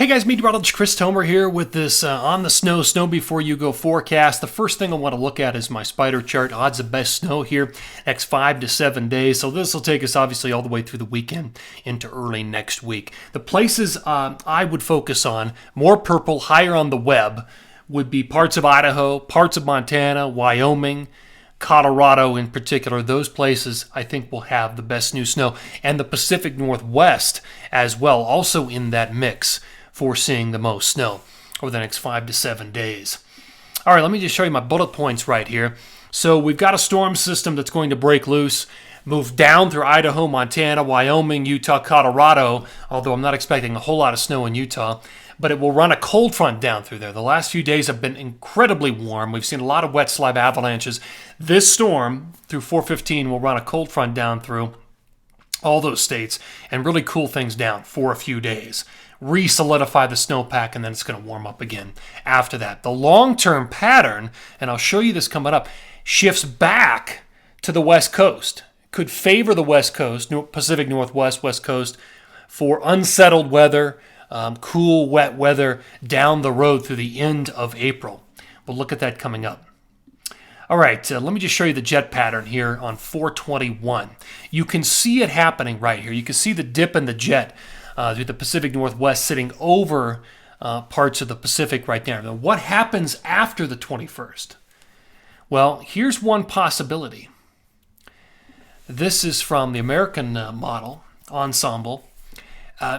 Hey guys, meteorologist Chris Tomer here with this on the snow before you go forecast. The first thing I want to look at is my spider chart, odds of best snow here, next 5 to 7 days. So this will take us obviously all the way through the weekend into early next week. The places I would focus on, more purple, higher on the web, would be parts of Idaho, parts of Montana, Wyoming, Colorado in particular. Those places I think will have the best new snow, and the Pacific Northwest as well, also in that mix for seeing the most snow over the next 5 to 7 days. All right, let me just show you my bullet points right here. So we've got a storm system that's going to break loose, move down through Idaho, Montana, Wyoming, Utah, Colorado, although I'm not expecting a whole lot of snow in Utah, but it will run a cold front down through there. The last few days have been incredibly warm. We've seen a lot of wet slab avalanches. This storm through 415 will run a cold front down through all those states and really cool things down for a few days. Re-solidify the snowpack, and then it's going to warm up again after that. The long-term pattern, and I'll show you this coming up, shifts back to the west coast. Could favor the west coast, Pacific Northwest, west coast, for unsettled weather, cool, wet weather down the road through the end of April. We'll look at that coming up. All right, let me just show you the jet pattern here on 421. You can see it happening right here. You can see the dip in the jet through the Pacific Northwest sitting over parts of the Pacific right there. Now, what happens after the 21st? Well, here's one possibility. This is from the American model, Ensemble.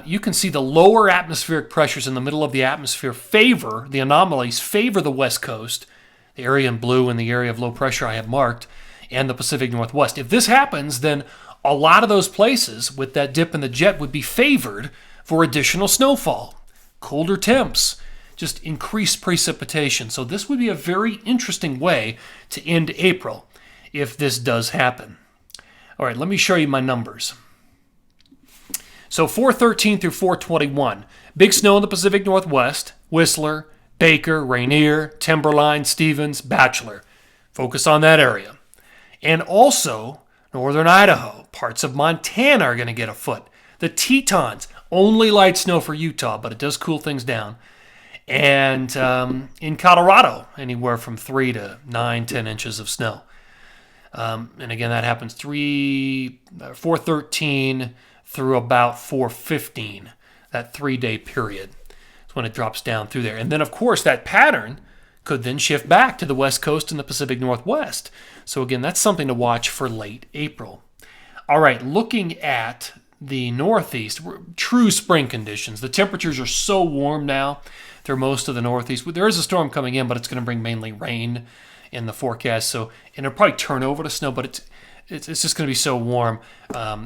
You can see the lower atmospheric pressures in the middle of the atmosphere favor, the anomalies favor the west coast, the area in blue and the area of low pressure I have marked, and the Pacific Northwest. If this happens, then a lot of those places with that dip in the jet would be favored for additional snowfall, colder temps, just increased precipitation. So this would be a very interesting way to end April if this does happen. All right, let me show you my numbers. So 413 through 421, big snow in the Pacific Northwest, Whistler, Baker, Rainier, Timberline, Stevens, Bachelor. Focus on that area. And also northern Idaho, parts of Montana are going to get a foot. The Tetons, only light snow for Utah, but it does cool things down. And in Colorado, anywhere from 3 to 9, 10 inches of snow. And again, that happens 413 through about 415, that 3-day period. That's when it drops down through there. And then, of course, that pattern could then shift back to the west coast and the Pacific Northwest. So again, that's something to watch for late April. All right, looking at the Northeast, true spring conditions. The temperatures are so warm now through most of the Northeast. There is a storm coming in, but it's going to bring mainly rain in the forecast. So, and it'll probably turn over to snow, but it's just going to be so warm.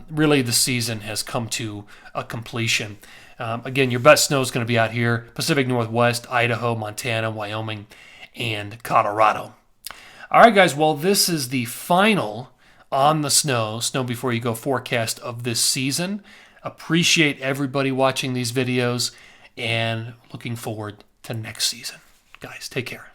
Really, the season has come to a completion. Again, your best snow is going to be out here, Pacific Northwest, Idaho, Montana, Wyoming, and Colorado. All right, guys, well, this is the final on the snow before you go forecast of this season. Appreciate everybody watching these videos and looking forward to next season. Guys, take care.